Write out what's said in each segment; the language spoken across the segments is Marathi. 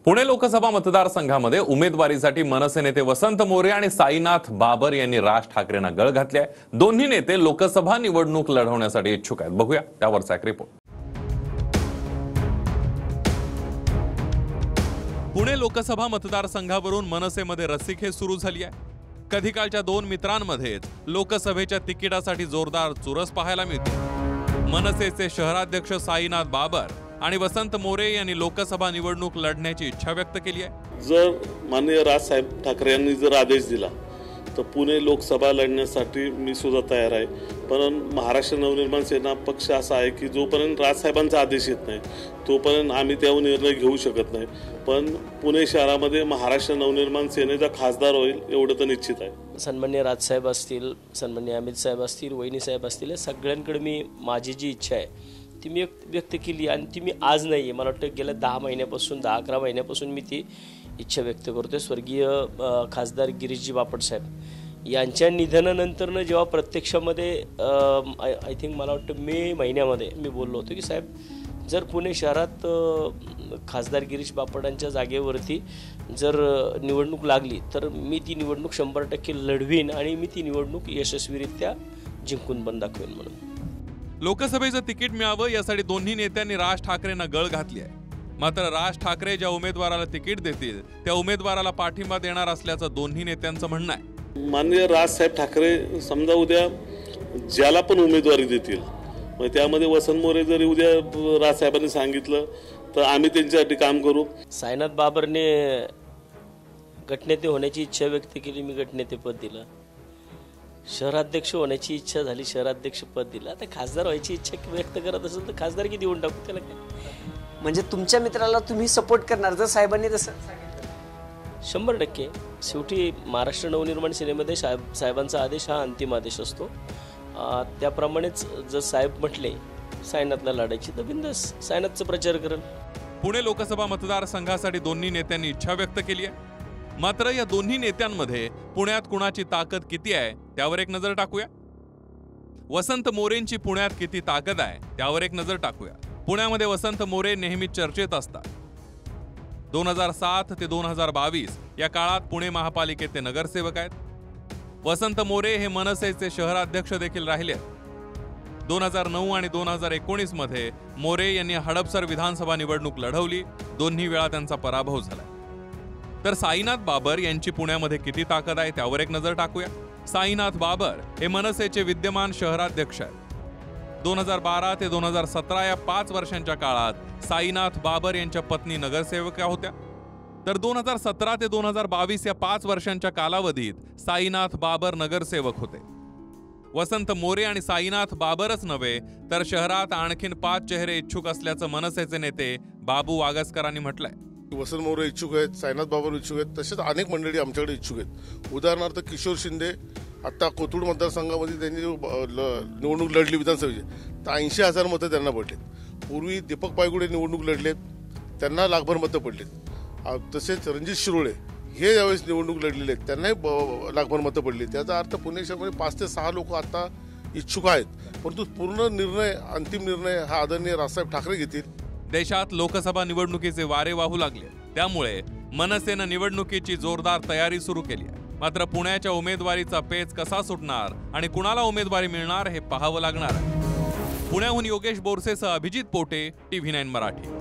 पुणे लोकसभा मतदारसंघामध्ये उमेदवारीसाठी मनसे नेते वसंत मोरे आणि साईनाथ बाबर यांनी राज ठाकरेंना गळ घातली आहे। दोन्ही नेते लोकसभा निवडणूक लढवण्यासाठी इच्छुक आहेत। बघूया त्यावरचा एक रिपोर्ट। पुणे लोकसभा मतदारसंघावरून मनसेमध्ये रस्सीखेच सुरू झाली आहे। कधी कालच्या दोन मित्रांमध्येच लोकसभेच्या तिकिटासाठी जोरदार चुरस पाहायला मिळते। मनसेचे शहराध्यक्ष साईनाथ बाबर आणि वसंत मोरे यांनी लोकसभा निवडणूक लढण्याची इच्छा व्यक्त केली आहे। जर माननीय राजसाहेब ठाकरे यांनी जर आदेश दिला तर पुणे लोकसभा लढण्यासाठी मी सुद्धा तयार आहे। पण महाराष्ट्र नवनिर्माण सेना पक्ष असा आहे की जोपर्यंत राजसाहेबांचा आदेश येत नाही तोपर्यंत आम्ही त्यावर निर्णय घेऊ शकत नाही। पण पुणे शहरामध्ये महाराष्ट्र नवनिर्माण सेनेचा खासदार होईल एवढं तर निश्चित आहे। सन्माननीय राजसाहेब असतील, सन्माननीय अमित साहेब असतील, वहिनी साहेब असतील, या सगळ्यांकडे मी माझी जी इच्छा आहे ती मी व्यक्त केली आणि ती मी आज नाही आहे, मला वाटतं गेल्या 10 महिन्यापासून 10-11 महिन्यापासून मी ती इच्छा व्यक्त करतोय। स्वर्गीय खासदार गिरीशजी बापट साहेब यांच्या निधनानंतरनं जेव्हा प्रत्यक्षामध्ये आय थिंक मला वाटतं मे महिन्यामध्ये मी बोललो होतो की साहेब जर पुणे शहरात खासदार गिरीश बापटांच्या जागेवरती जर निवडणूक लागली तर मी ती निवडणूक 100% लढवीन आणि मी ती निवडणूक यशस्वीरित्या जिंकून पण दाखवेन म्हणून। लोकसभेचं तिकीट मिळावं यासाठी दोन्ही नेत्यांनी राज ठाकरेंना गळ घातली आहे। मात्र राज ठाकरे ज्या उमेदवाराला तिकीट देतील त्या उमेदवाराला पाठिंबा देणार असल्याचं दोन्ही नेत्यांचं म्हणणं आहे। माननीय राजसाहेब ठाकरे समजा उद्या ज्याला पण उमेदवारी देतील मग त्यामध्ये वसंत मोरे जरी उद्या राजसाहेबांनी सांगितलं तर आम्ही त्यांच्यासाठी काम करू। साईनाथ बाबरने गटनेते होण्याची इच्छा व्यक्त केली, मी गटनेते पद दिलं। शहराध्यक्ष होण्याची इच्छा झाली, शहराध्यक्ष पद दिलं। आता खासदार व्हायची इच्छा व्यक्त करत असेल तर खासदारकी देऊन टाकू, त्याला काय। म्हणजे तुमच्या मित्राला तुम्ही सपोर्ट करणार जर साहेबांनी तसं सांगितलं? 100%। शेवटी महाराष्ट्र नवनिर्माण सेनेमध्ये साहेबांचा आदेश हा अंतिम आदेश असतो। त्याप्रमाणेच जर साहेब म्हटले साईनाथला लढायची तर बिंदास साईनाथचा प्रचार करेल। पुणे लोकसभा मतदारसंघासाठी दोन्ही नेत्यांनी इच्छा व्यक्त केली आहे। मात्र या दोन्ही नेत्यांमध्ये पुण्यात कुणाची ताकद किती आहे त्यावर एक नजर टाकूया। वसंत मोरेंची पुण्यात किती ताकद आहे त्यावर एक नजर टाकूया। पुण्यामध्ये वसंत मोरे नेहमी चर्चेत असतात। 2007 ते 2022 या काळात पुणे महापालिकेत ते नगरसेवक आहेत। वसंत मोरे हे मनसेचे शहराध्यक्ष देखील राहिले। 2009 आणि 2019 मध्ये मोरे यांनी हडपसर विधानसभा निवडणूक लढवली, दोन्ही वेळा त्यांचा पराभव झाला। तर साईनाथ बाबर यांची पुण्यामध्ये किती ताकद आहे त्यावर एक नजर टाकूया। साईनाथ बाबर हे मनसेचे विद्यमान शहराध्यक्ष आहेत। 2012 ते 2017 या 5 वर्षांच्या काळात साईनाथ बाबर यांच्या पत्नी नगरसेवका होत्या। तर 2017 ते 2022 या 5 वर्षांच्या कालावधीत साईनाथ बाबर नगरसेवक होते। वसंत मोरे आणि साईनाथ बाबरच नव्हे तर शहरात आणखीन 5 चेहरे इच्छुक असल्याचं मनसेचे नेते बाबू वागसकरांनी म्हटलंय। वसंत मोरे इच्छुक आहेत, साईनाथ बाबर इच्छुक आहेत, तसेच अनेक मंडळी आमच्याकडे इच्छुक आहेत। उदाहरणार्थ किशोर शिंदे आता कोथरूड मतदारसंघामध्ये त्यांनी निवडणूक लढली विधानसभेची तर 80,000 मतं त्यांना पडलेत। पूर्वी दीपक पायगुडे निवडणूक लढलेत, त्यांना लाखभर मतं पडलेत। तसेच रणजित शिरोळे हे यावेळेस निवडणूक लढलेले आहेत, त्यांनाही लाखभर मतं पडली। त्याचा अर्थ पुणे शहरामध्ये 5 ते 6 लोक आता इच्छुक आहेत, परंतु पूर्ण निर्णय अंतिम निर्णय हा आदरणीय राजसाहेब ठाकरे घेतील। देशात लोकसभा निवडणुकीचे वारे वाहू लागले, त्यामुळे मनसेनं निवडणुकीची जोरदार तयारी सुरू केली आहे। मात्र पुण्याच्या उमेदवारीचा पेच कसा सुटणार आणि कुणाला उमेदवारी मिळणार हे पाहावं लागणार आहे। पुण्याहून योगेश बोरसेसह अभिजित पोटे, TV9 मराठी।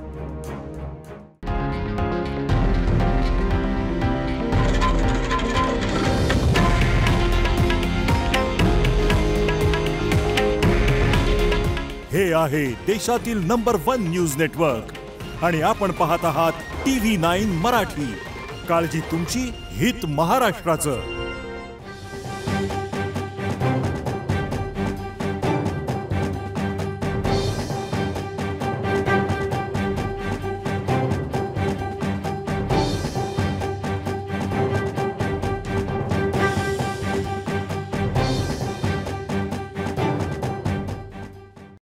हे आहे देशातील नंबर 1 न्यूज नेटवर्क आणि आपण पाहत आहात TV9 मराठी। काळजी तुमची, हित महाराष्ट्राचं।